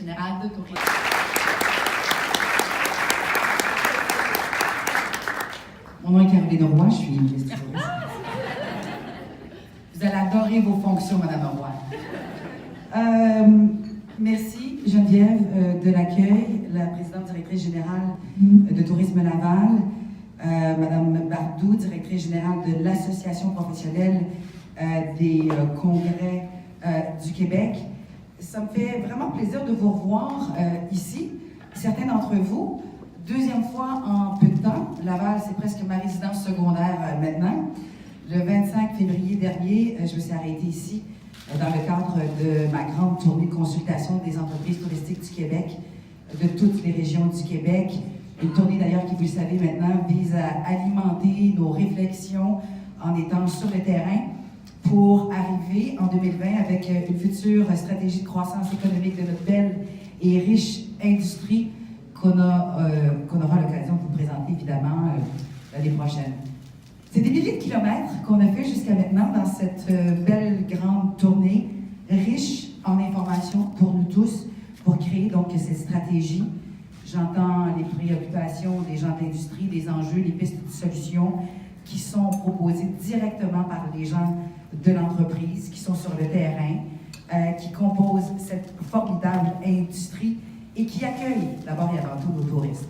générale de tourisme. Mon nom est Caroline Roy, je suis ministre du tourisme. Vous allez adorer vos fonctions, Madame Roy. Merci Geneviève de l'accueil, la présidente directrice générale de Tourisme Laval, Madame Bardou, directrice générale de l'Association professionnelle des congrès du Québec. Ça me fait vraiment plaisir de vous revoir ici. Certains d'entre vous, deuxième fois en peu de temps. Laval, c'est presque ma résidence secondaire maintenant. Le 25 février dernier, je me suis arrêtée ici dans le cadre de ma grande tournée de consultation des entreprises touristiques du Québec, de toutes les régions du Québec. Une tournée d'ailleurs qui, vous le savez maintenant, vise à alimenter nos réflexions en étant sur le terrain pour arriver en 2020 avec une future stratégie de croissance économique de notre belle et riche industrie qu'on aura l'occasion de vous présenter évidemment l'année prochaine. C'est des milliers de kilomètres qu'on a fait jusqu'à maintenant dans cette belle grande tournée, riche en informations pour nous tous, pour créer donc cette stratégie. J'entends les préoccupations des gens de l'industrie, des enjeux, les pistes de solutions qui sont proposées directement par les gens de l'entreprise, qui sont sur le terrain, qui composent cette formidable industrie et qui accueillent d'abord et avant tout nos touristes.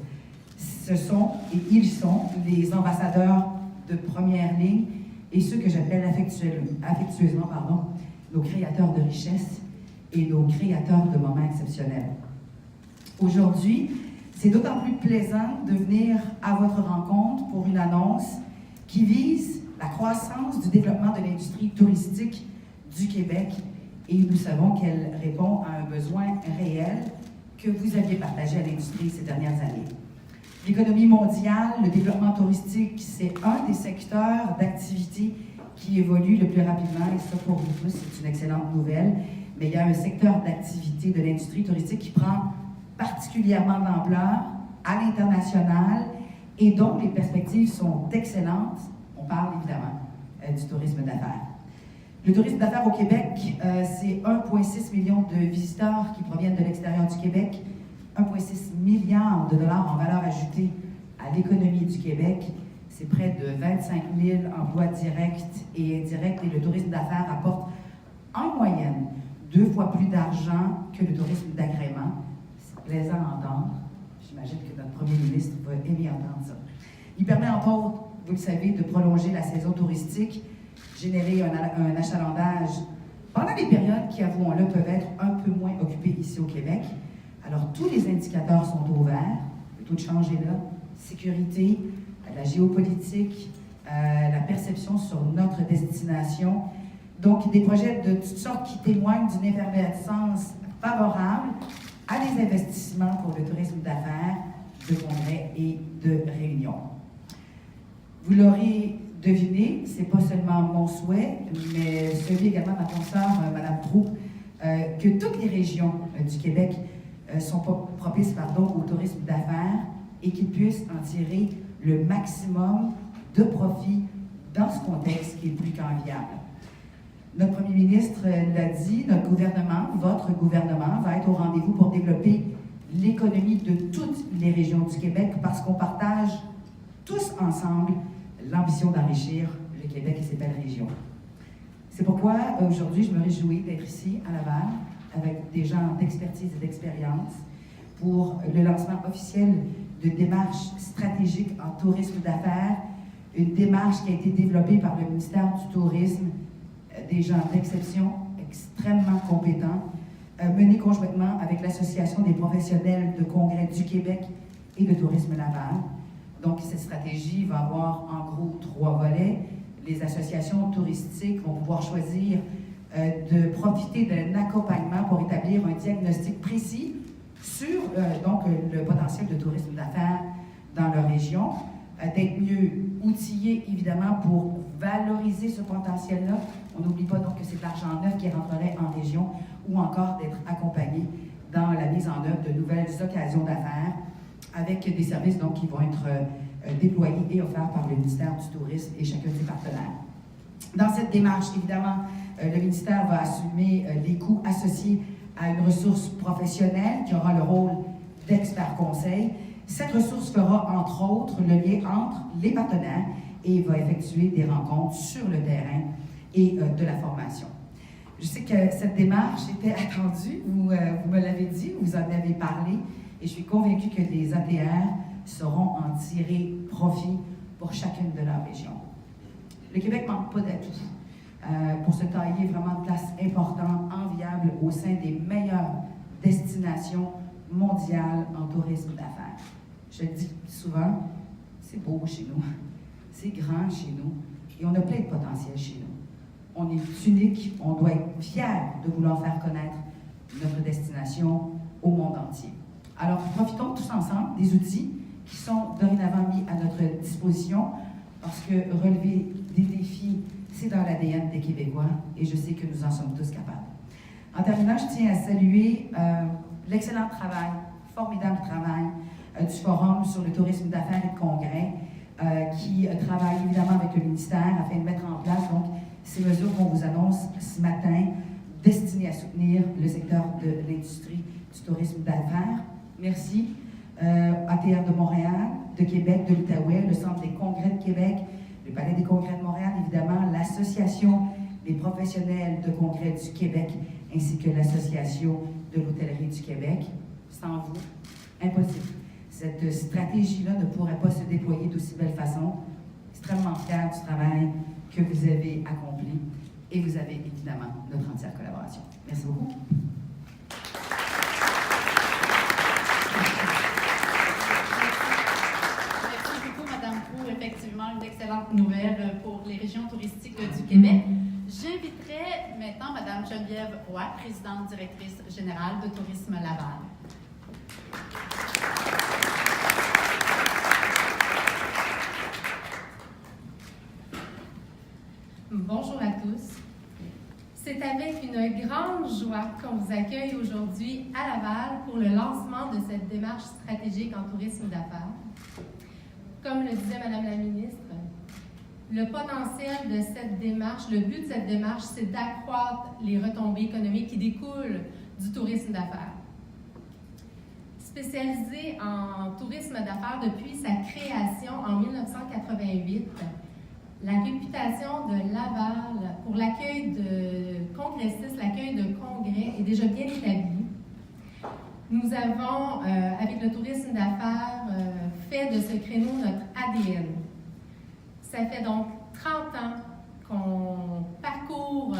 Ce sont, et ils sont, les ambassadeurs de première ligne et ceux que j'appelle affectueusement nos créateurs de richesse et nos créateurs de moments exceptionnels. Aujourd'hui, c'est d'autant plus plaisant de venir à votre rencontre pour une annonce qui vise la croissance du développement de l'industrie touristique du Québec et nous savons qu'elle répond à un besoin réel que vous aviez partagé à l'industrie ces dernières années. L'économie mondiale, le développement touristique, c'est un des secteurs d'activité qui évolue le plus rapidement, et ça pour vous tous, c'est une excellente nouvelle. Mais il y a un secteur d'activité de l'industrie touristique qui prend particulièrement d'ampleur à l'international et dont les perspectives sont excellentes. On parle évidemment du tourisme d'affaires. Le tourisme d'affaires au Québec, c'est 1,6 million de visiteurs qui proviennent de l'extérieur du Québec, 1,6 milliard de dollars en valeur ajoutée à l'économie du Québec. C'est près de 25 000 emplois directs et indirects et le tourisme d'affaires apporte en moyenne 2 fois plus d'argent que le tourisme d'agrément. C'est plaisant à entendre. J'imagine que notre premier ministre va aimer entendre ça. Il permet entre autres, vous le savez, de prolonger la saison touristique, générer un achalandage pendant les périodes qui, avouons-le, peuvent être un peu moins occupées ici au Québec. Alors, tous les indicateurs sont ouverts, le taux de change est là, sécurité, la géopolitique, la perception sur notre destination. Donc, des projets de toutes sortes qui témoignent d'une effervescence favorable à des investissements pour le tourisme d'affaires, de congrès et de réunions. Vous l'aurez deviné, c'est pas seulement mon souhait, mais celui également de ma consoeur, Mme Proulx, que toutes les régions du Québec sont propices au tourisme d'affaires et qu'ils puissent en tirer le maximum de profit dans ce contexte qui est plus qu'enviable. Notre premier ministre l'a dit, notre gouvernement, votre gouvernement, va être au rendez-vous pour développer l'économie de toutes les régions du Québec parce qu'on partage tous ensemble l'ambition d'enrichir le Québec et ses belles régions. C'est pourquoi aujourd'hui, je me réjouis d'être ici à Laval avec des gens d'expertise et d'expérience pour le lancement officiel de démarches stratégiques en tourisme d'affaires, une démarche qui a été développée par le ministère du Tourisme, des gens d'exception, extrêmement compétents, menée conjointement avec l'Association des professionnels de congrès du Québec et de Tourisme Laval. Donc, cette stratégie va avoir en gros 3 volets. Les associations touristiques vont pouvoir choisir de profiter d'un accompagnement pour établir un diagnostic précis sur le potentiel de tourisme d'affaires dans leur région, d'être mieux outillés évidemment pour valoriser ce potentiel-là. On n'oublie pas donc que c'est de l'argent neuf qui rentrerait en région ou encore d'être accompagné dans la mise en œuvre de nouvelles occasions d'affaires avec des services donc, qui vont être déployés et offerts par le ministère du Tourisme et chacun de ses partenaires. Dans cette démarche, évidemment, le ministère va assumer les coûts associés à une ressource professionnelle qui aura le rôle d'expert conseil. Cette ressource fera, entre autres, le lien entre les partenaires et va effectuer des rencontres sur le terrain et de la formation. Je sais que cette démarche était attendue, vous me l'avez dit, vous en avez parlé, et je suis convaincue que les ATR sauront en tirer profit pour chacune de leurs régions. Le Québec ne manque pas d'atouts pour se tailler vraiment de place importante, enviable au sein des meilleures destinations mondiales en tourisme d'affaires. Je le dis souvent, c'est beau chez nous, c'est grand chez nous, et on a plein de potentiel chez nous. On est unique, on doit être fiers de vouloir faire connaître notre destination au monde entier. Alors, profitons tous ensemble des outils qui sont dorénavant mis à notre disposition, parce que relever des défis, c'est dans l'ADN des Québécois, et je sais que nous en sommes tous capables. En terminant, je tiens à saluer l'excellent travail, formidable travail du Forum sur le tourisme d'affaires et de congrès, qui travaille évidemment avec le ministère afin de mettre en place donc, ces mesures qu'on vous annonce ce matin, destinées à soutenir le secteur de l'industrie du tourisme d'affaires. Merci. ATR de Montréal, de Québec, de l'Outaouais, le Centre des congrès de Québec, le Palais des congrès de Montréal, évidemment, l'Association des professionnels de congrès du Québec, ainsi que l'Association de l'hôtellerie du Québec. Sans vous, impossible. Cette stratégie-là ne pourrait pas se déployer d'aussi belle façon. Extrêmement fier du travail que vous avez accompli et vous avez évidemment notre entière collaboration. Merci beaucoup. Effectivement, une excellente nouvelle pour les régions touristiques du Québec. J'inviterai maintenant Mme Geneviève Roy, présidente directrice générale de Tourisme Laval. Bonjour à tous. C'est avec une grande joie qu'on vous accueille aujourd'hui à Laval pour le lancement de cette démarche stratégique en tourisme d'affaires. Comme le disait Mme la ministre, le potentiel de cette démarche, le but de cette démarche, c'est d'accroître les retombées économiques qui découlent du tourisme d'affaires. Spécialisé en tourisme d'affaires depuis sa création en 1988, la réputation de Laval pour l'accueil de congressistes, l'accueil de congrès est déjà bien établie. Nous avons, avec le tourisme d'affaires, fait de ce créneau notre ADN. Ça fait donc 30 ans qu'on parcourt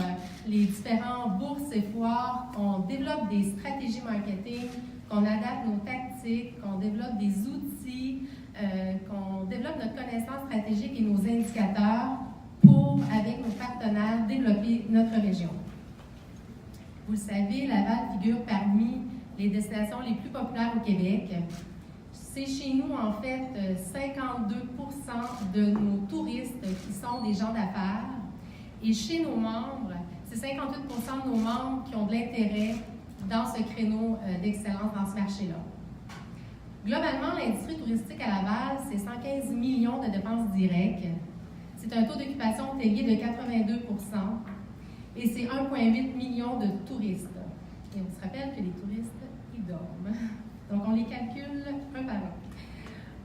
les différents bourses et foires, qu'on développe des stratégies marketing, qu'on adapte nos tactiques, qu'on développe des outils, qu'on développe notre connaissance stratégique et nos indicateurs pour, avec nos partenaires, développer notre région. Vous le savez, Laval figure parmi les destinations les plus populaires au Québec. C'est chez nous, en fait, 52% de nos touristes qui sont des gens d'affaires. Et chez nos membres, c'est 58% de nos membres qui ont de l'intérêt dans ce créneau d'excellence, dans ce marché-là. Globalement, l'industrie touristique à Laval, c'est 115 millions de dépenses directes. C'est un taux d'occupation hôtelier de 82% et c'est 1,8 million de touristes. Et on se rappelle que les touristes, ils dorment. Donc, on les calcule un par un.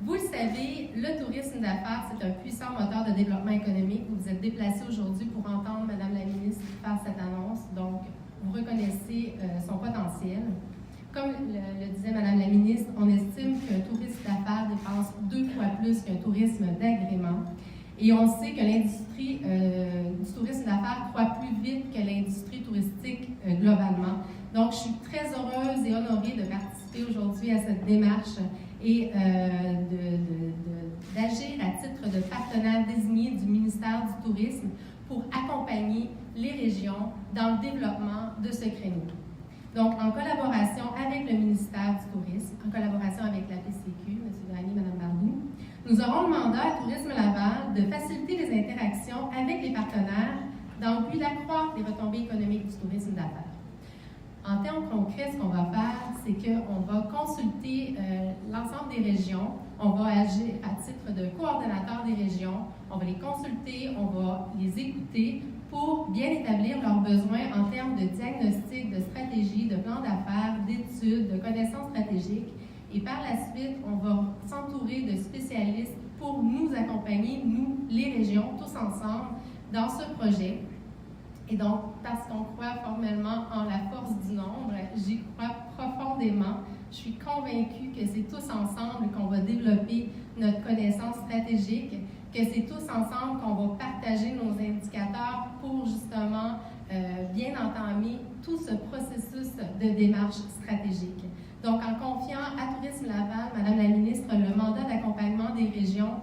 Vous le savez, le tourisme d'affaires, c'est un puissant moteur de développement économique. Vous vous êtes déplacé aujourd'hui pour entendre Mme la ministre faire cette annonce. Donc, vous reconnaissez son potentiel. Comme le disait Mme la ministre, on estime qu'un touriste d'affaires dépense 2 fois plus qu'un tourisme d'agrément. Et on sait que l'industrie du tourisme d'affaires croît plus vite que l'industrie touristique globalement. Donc, je suis très heureuse et honorée de participer aujourd'hui à cette démarche et d'agir à titre de partenaire désigné du ministère du Tourisme pour accompagner les régions dans le développement de ce créneau. Donc, en collaboration avec le ministère du Tourisme, en collaboration avec la PCQ, M. Gagné, Mme Bardou, nous aurons le mandat à Tourisme Laval de faciliter les interactions avec les partenaires dans le but d'accroître les retombées économiques du tourisme d'affaires. En termes concrets, ce qu'on va faire, c'est qu'on va consulter l'ensemble des régions, on va agir à titre de coordonnateur des régions, on va les consulter, on va les écouter pour bien établir leurs besoins en termes de diagnostic, de stratégie, de plan d'affaires, d'études, de connaissances stratégiques. Et par la suite, on va s'entourer de spécialistes pour nous accompagner, nous, les régions, tous ensemble, dans ce projet. Et donc, parce qu'on croit formellement en la force du nombre, j'y crois profondément. Je suis convaincue que c'est tous ensemble qu'on va développer notre connaissance stratégique, que c'est tous ensemble qu'on va partager nos indicateurs pour justement bien entamer tout ce processus de démarche stratégique. Donc, en confiant à Tourisme Laval, Madame la ministre, le mandat d'accompagnement des régions,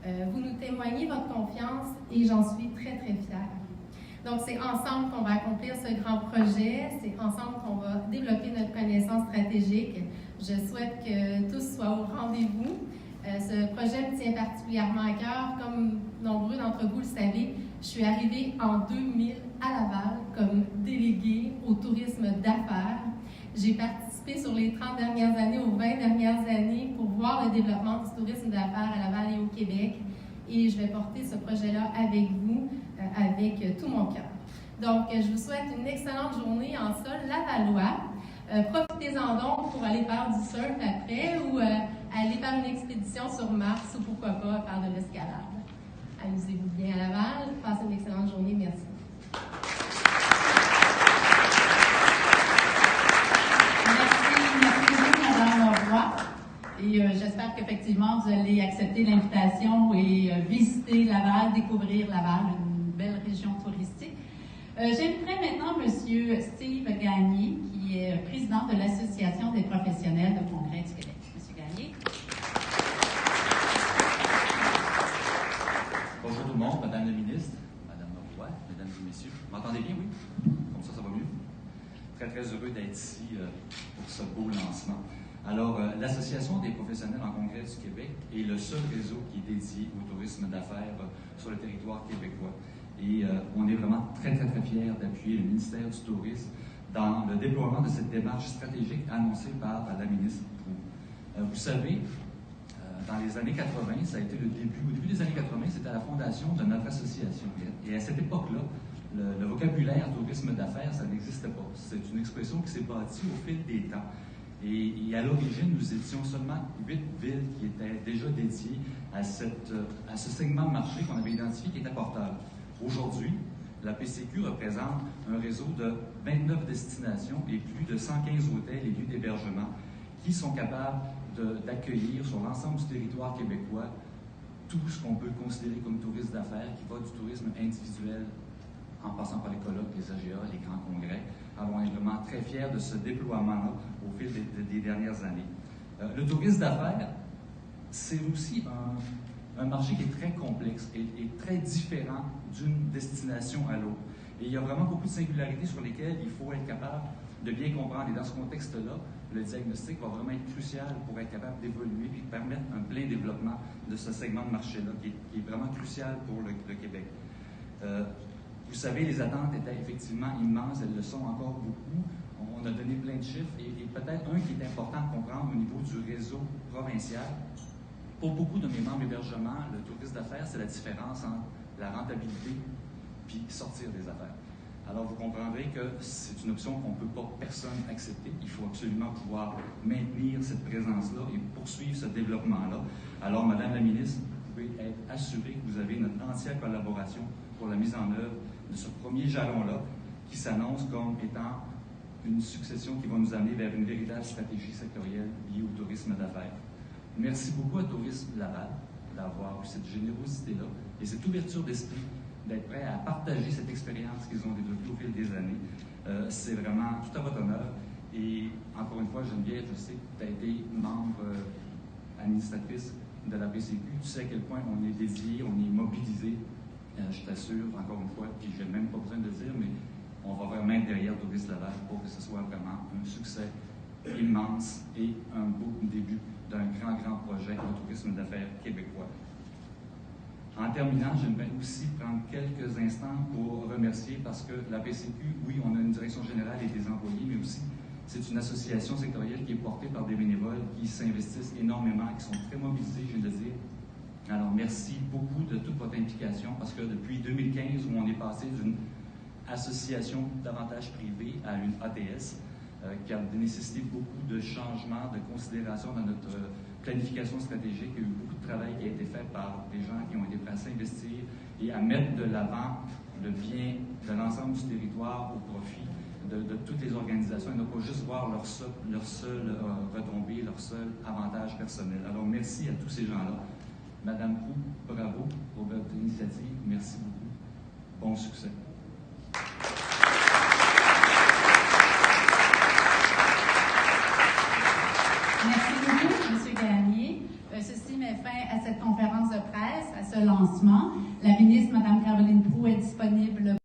vous nous témoignez votre confiance et j'en suis très, très fière. Donc, c'est ensemble qu'on va accomplir ce grand projet, c'est ensemble qu'on va développer notre connaissance stratégique. Je souhaite que tous soient au rendez-vous. Ce projet me tient particulièrement à cœur. Comme nombreux d'entre vous le savez, je suis arrivée en 2000 à Laval comme déléguée au tourisme d'affaires. J'ai participé sur les 30 dernières années aux 20 dernières années pour voir le développement du tourisme d'affaires à Laval et au Québec. Et je vais porter ce projet-là avec vous, avec tout mon cœur. Donc, je vous souhaite une excellente journée en sol lavallois. Profitez-en donc pour aller faire du surf après ou aller faire une expédition sur Mars ou pourquoi pas faire de l'escalade. Amusez-vous bien à Laval. Passez une excellente journée. Merci. Merci beaucoup, Madame Roy. Et j'espère qu'effectivement, vous allez accepter l'invitation et visiter Laval, découvrir Laval, une belle région touristique. J'inviterai maintenant M. Steve Gagné, qui est président de l'Association des professionnels de congrès du Québec. M. Gagné. Bonjour tout le monde, Madame la ministre, Madame Roy, Mesdames et Messieurs. Vous m'entendez bien, oui? Comme ça va mieux. Très, très heureux d'être ici pour ce beau lancement. Alors, l'Association des professionnels en congrès du Québec est le seul réseau qui est dédié au tourisme d'affaires sur le territoire québécois. Et on est vraiment très, très, très fiers d'appuyer le ministère du Tourisme dans le déploiement de cette démarche stratégique annoncée par la ministre Proulx. Vous savez, dans les années 80, ça a été le début. Au début des années 80, c'était la fondation de notre association. Et à cette époque-là, le vocabulaire tourisme d'affaires, ça n'existait pas. C'est une expression qui s'est bâtie au fil des temps. Et à l'origine, nous étions seulement 8 villes qui étaient déjà dédiées à ce segment de marché qu'on avait identifié qui était porteur. Aujourd'hui, la PCQ représente un réseau de 29 destinations et plus de 115 hôtels et lieux d'hébergement qui sont capables d'accueillir sur l'ensemble du territoire québécois tout ce qu'on peut considérer comme tourisme d'affaires, qui va du tourisme individuel en passant par les colloques, les AGA, les grands congrès. Alors, on est vraiment très fiers de ce déploiement-là au fil des dernières années. Le tourisme d'affaires, c'est aussi un marché qui est très complexe et très différent d'une destination à l'autre. Et il y a vraiment beaucoup de singularités sur lesquelles il faut être capable de bien comprendre. Et dans ce contexte-là, le diagnostic va vraiment être crucial pour être capable d'évoluer et permettre un plein développement de ce segment de marché-là, qui est vraiment crucial pour le Québec. Vous savez, les attentes étaient effectivement immenses, elles le sont encore beaucoup. On a donné plein de chiffres et peut-être un qui est important à comprendre au niveau du réseau provincial. Pour beaucoup de mes membres d'hébergement, le tourisme d'affaires, c'est la différence entre la rentabilité puis sortir des affaires. Alors, vous comprendrez que c'est une option qu'on ne peut pas personne accepter. Il faut absolument pouvoir maintenir cette présence-là et poursuivre ce développement-là. Alors, Madame la ministre, vous pouvez être assurée que vous avez notre entière collaboration pour la mise en œuvre de ce premier jalon-là qui s'annonce comme étant une succession qui va nous amener vers une véritable stratégie sectorielle liée au tourisme d'affaires. Merci beaucoup à Tourisme Laval d'avoir eu cette générosité-là et cette ouverture d'esprit d'être prêt à partager cette expérience qu'ils ont développée au fil des années. C'est vraiment tout à votre honneur. Et encore une fois, Geneviève, je sais que tu as été membre administratrice de la PCQ. Tu sais à quel point on est dédié, on est mobilisé. Je t'assure, encore une fois, puis je n'ai même pas besoin de le dire, mais on va vraiment être derrière Tourisme Laval pour que ce soit vraiment un succès immense et un beau début d'un grand projet de tourisme d'affaires québécois. En terminant, j'aimerais aussi prendre quelques instants pour remercier parce que la PCQ, oui, on a une direction générale et des employés, mais aussi c'est une association sectorielle qui est portée par des bénévoles qui s'investissent énormément, qui sont très mobilisés, je viens de le dire. Alors, merci beaucoup de toute votre implication parce que depuis 2015, où on est passé d'une association davantage privée à une ATS, qui a nécessité beaucoup de changements, de considération dans notre planification stratégique. Il y a eu beaucoup de travail qui a été fait par des gens qui ont été prêts à s'investir et à mettre de l'avant le bien de l'ensemble du territoire au profit de toutes les organisations et ne pas juste voir leur seule retombée, leur seul avantage personnel. Alors, merci à tous ces gens-là. Madame Pou, bravo pour votre initiative. Merci beaucoup. Bon succès. Merci beaucoup, M. Gagné. Ceci met fin à cette conférence de presse, à ce lancement. La ministre, Mme Caroline Proulx, est disponible